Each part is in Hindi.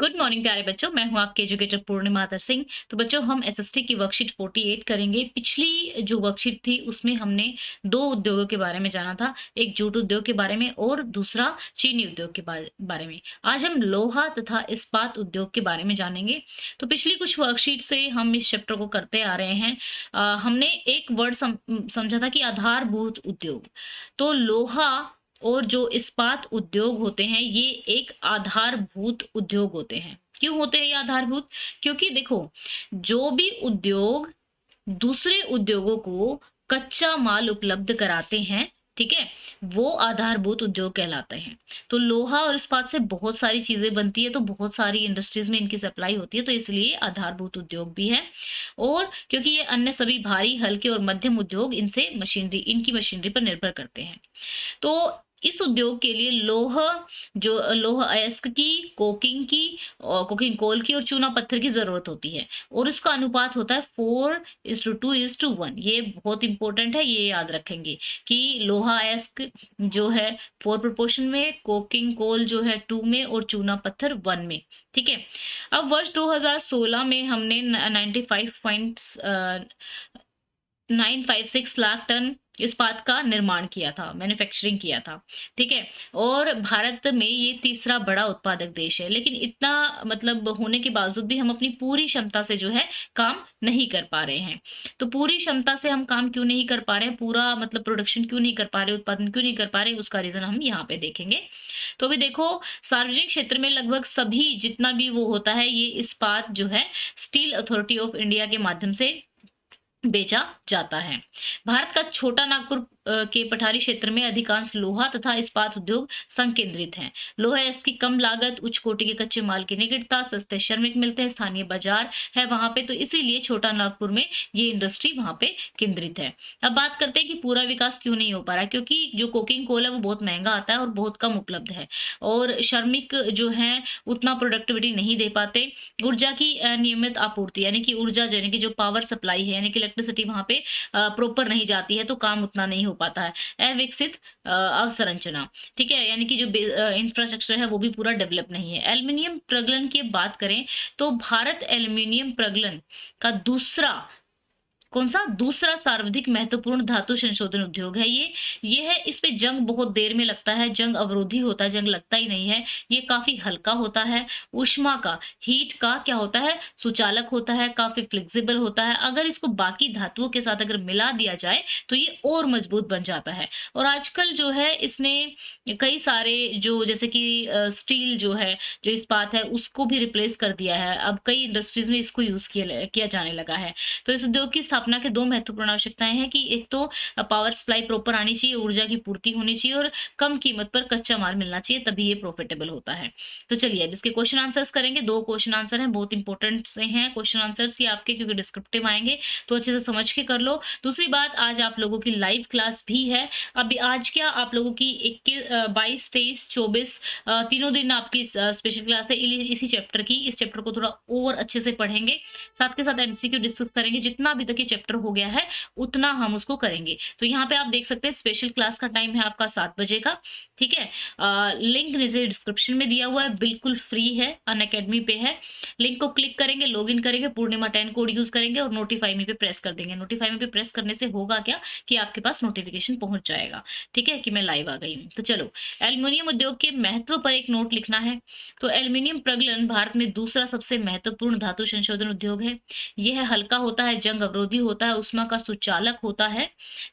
गुड मॉर्निंग प्यारे बच्चों, मैं हूं आपके एजुकेटर पूर्णिमा आदर सिंह। तो बच्चों, हम एसएसटी की वर्कशीट 48 करेंगे। पिछली जो वर्कशीट थी उसमें हमने दो उद्योगों के बारे में जाना था, एक जूट उद्योग के बारे में और दूसरा चीनी उद्योग के बारे में। आज हम लोहा तथा इस्पात उद्योग के बारे में जानेंगे। तो पिछली कुछ वर्कशीट से हम इस चैप्टर को करते आ रहे हैं। हमने एक वर्ड समझा था कि आधारभूत उद्योग। तो लोहा और जो इस्पात उद्योग होते हैं ये एक आधारभूत उद्योग होते हैं। क्यों होते हैं ये आधारभूत? क्योंकि देखो, जो भी उद्योग दूसरे उद्योगों को कच्चा माल उपलब्ध कराते हैं, ठीक है, वो आधारभूत उद्योग कहलाते हैं। तो लोहा और इस्पात से बहुत सारी चीजें बनती है, तो बहुत सारी इंडस्ट्रीज में इनकी सप्लाई होती है, तो इसलिए आधारभूत उद्योग भी है। और क्योंकि ये अन्य सभी भारी, हल्के और मध्यम उद्योग इनकी मशीनरी पर निर्भर करते हैं। तो इस उद्योग के लिए लौह अयस्क की, कोकिंग कोल की और चूना पत्थर की जरूरत होती है। और उसका अनुपात होता है 4:2:1। ये बहुत इंपॉर्टेंट है, ये याद रखेंगे कि लोहा अयस्क जो है 4 प्रोपोर्शन में, कोकिंग कोल जो है 2 में और चूना पत्थर 1 में। ठीक है। अब वर्ष 2016 में हमने 956 लाख टन इस्पात का निर्माण किया था, मैन्युफैक्चरिंग किया था। ठीक है। और भारत में ये तीसरा बड़ा उत्पादक देश है, लेकिन इतना मतलब होने के बावजूद भी हम अपनी पूरी क्षमता से जो है काम नहीं कर पा रहे हैं। तो पूरी क्षमता से हम काम क्यों नहीं कर पा रहे हैं, पूरा मतलब प्रोडक्शन क्यों नहीं कर पा रहे, उत्पादन क्यों नहीं कर पा रहे, उसका रीजन हम यहाँ पे देखेंगे। तो अभी देखो, सार्वजनिक क्षेत्र में लगभग सभी जितना भी वो होता है, ये इस्पात जो है स्टील अथॉरिटी ऑफ इंडिया के माध्यम से बेचा जाता है। भारत का छोटा नागपुर के पठारी क्षेत्र में अधिकांश लोहा तथा इस्पात उद्योग संकेंद्रित हैं। लोहा इसकी कम लागत, उच्च कोटि के कच्चे माल की निकटता, सस्ते श्रमिक मिलते हैं, स्थानीय बाजार है वहां पे, तो इसीलिए छोटा नागपुर में ये इंडस्ट्री वहां पे केंद्रित है। अब बात करते हैं कि पूरा विकास क्यों नहीं हो पा रहा है, क्योंकि जो कोकिंग कोल है वो बहुत महंगा आता है और बहुत कम उपलब्ध है, और श्रमिक जो है उतना प्रोडक्टिविटी नहीं दे पाते। ऊर्जा की अनियमित आपूर्ति, यानी कि ऊर्जा यानी कि जो पावर सप्लाई है, यानी कि इलेक्ट्रिसिटी वहां पे प्रॉपर नहीं जाती है, तो काम उतना नहीं हो पाता है। अविकसित अवसंरचना, ठीक है, यानी कि जो इंफ्रास्ट्रक्चर है वो भी पूरा डेवलप नहीं है। एल्युमिनियम प्रगलन की बात करें तो भारत एल्युमिनियम प्रगलन का दूसरा सर्वाधिक महत्वपूर्ण धातु संशोधन उद्योग है। ये है, इस पे जंग बहुत देर में लगता है, जंग अवरोधी होता है, जंग लगता ही नहीं है। ये काफी हल्का होता है, ऊष्मा का, हीट का क्या होता है, सुचालक होता है, काफी फ्लेक्सिबल होता है। अगर इसको बाकी धातुओं के साथ अगर मिला दिया जाए तो ये और मजबूत बन जाता है। और आजकल जो है इसने कई सारे जो जैसे कि स्टील जो है, जो इस्पात है, उसको भी रिप्लेस कर दिया है। अब कई इंडस्ट्रीज में इसको यूज किया जाने लगा है। तो इस उद्योग की स्थापना के दो महत्वपूर्ण आवश्यकताएं हैं कि एक तो पावर सप्लाई प्रॉपर आनी चाहिए, ऊर्जा की पूर्ति होनी चाहिए और कम कीमत पर कच्चा माल मिलना चाहिए, तभी ये प्रॉफिटेबल होता है। तो चलिए अब इसके क्वेश्चन आंसर्स करेंगे। दो क्वेश्चन आंसर हैं, बहुत इंपॉर्टेंट से हैं क्वेश्चन आंसर्स ये आपके, क्योंकि डिस्क्रिप्टिव आएंगे, तो अच्छे से समझ के कर लो। दूसरी बात, आज आप लोगों की लाइव क्लास भी है। अभी आज क्या आप लोगों की 22, 23, 24 तीनों दिन आपकी स्पेशल क्लास है इसी चैप्टर की। इस चैप्टर को थोड़ा और अच्छे से पढ़ेंगे, साथ के साथ एमसीक्यू डिस्कस करेंगे। जितना अभी तक ये चैप्टर हो गया है उतना हम उसको करेंगे। तो यहाँ पे आप देख सकते हैं स्पेशल क्लास का टाइम है आपका 7 बजे का। ठीक है। लिंक नीचे डिस्क्रिप्शन में दिया हुआ है, बिल्कुल फ्री है, अनअकैडमी पे है। लिंक को क्लिक करेंगे, लॉगिन करेंगे, पूर्णिमा 10 कोड यूज करेंगे और नोटिफाई मी पे प्रेस कर देंगे। नोटिफाई मी पे प्रेस करने से होगा क्या कि आपके पास नोटिफिकेशन पहुंच जाएगा, ठीक है, कि मैं लाइव आ गई हूँ। तो चलो, एल्युमिनियम उद्योग के महत्व पर एक नोट लिखना है। तो एल्युमिनियम प्रगलन भारत में दूसरा सबसे महत्वपूर्ण धातु संशोधन उद्योग है। यह हल्का होता है, जंग अवरोधी होता है, ऊष्मा का सुचालक होता है,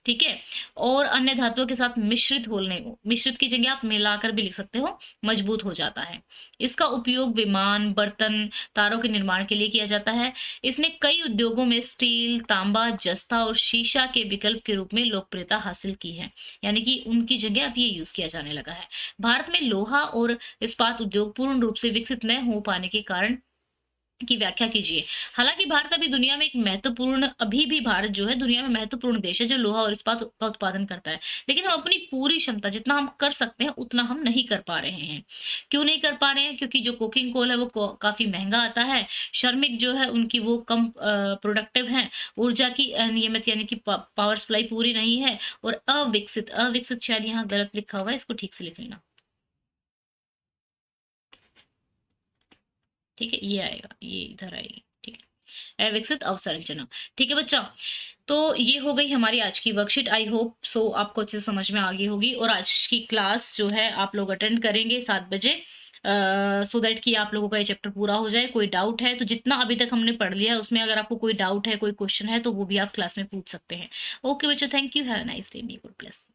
ठीक है, और अन्य धातुओं के साथ मिश्रित की जगह आप मिलाकर भी लिख सकते हो, मजबूत हो जाता है। इसका उपयोग विमान, बर्तन, तारों के निर्माण के लिए किया जाता है। इसने कई उद्योगों में स्टील, तांबा, जस्ता और शीशा के विकल्प के रूप में लोकप्रियता हासिल की है, यानी कि उनकी जगह अब ये यूज किया जाने लगा है। भारत में लोहा और इस्पात उद्योग पूर्ण रूप से विकसित न हो पाने के कारण की व्याख्या कीजिए। हालांकि भारत अभी भी भारत जो है दुनिया में महत्वपूर्ण देश है जो लोहा और इस्पात का उत्पादन करता है, लेकिन हम अपनी पूरी क्षमता जितना हम कर सकते हैं उतना हम नहीं कर पा रहे हैं। क्यों नहीं कर पा रहे हैं? क्योंकि जो कोकिंग कोल है वो काफी महंगा आता है, श्रमिक जो है उनकी वो कम प्रोडक्टिव है, ऊर्जा की अनियमित यानी कि पावर सप्लाई पूरी नहीं है, और अविकसित शायद यहाँ गलत लिखा हुआ है, इसको ठीक से लिख लेना। ठीक है, ये आएगा, ये इधर आएगी, ठीक है। अविकसित अवसंरचना, ठीक है बच्चा। तो ये हो गई हमारी आज की वर्कशीट। आई होप सो आपको अच्छे से समझ में आ गई होगी, और आज की क्लास जो है आप लोग अटेंड करेंगे 7 बजे, सो दैट कि आप लोगों का ये चैप्टर पूरा हो जाए। कोई डाउट है तो जितना अभी तक हमने पढ़ लिया है उसमें अगर आपको कोई डाउट है, कोई क्वेश्चन है, तो वो भी आप क्लास में पूछ सकते हैं। ओके बच्चों, thank you, have a nice day, be good, bless.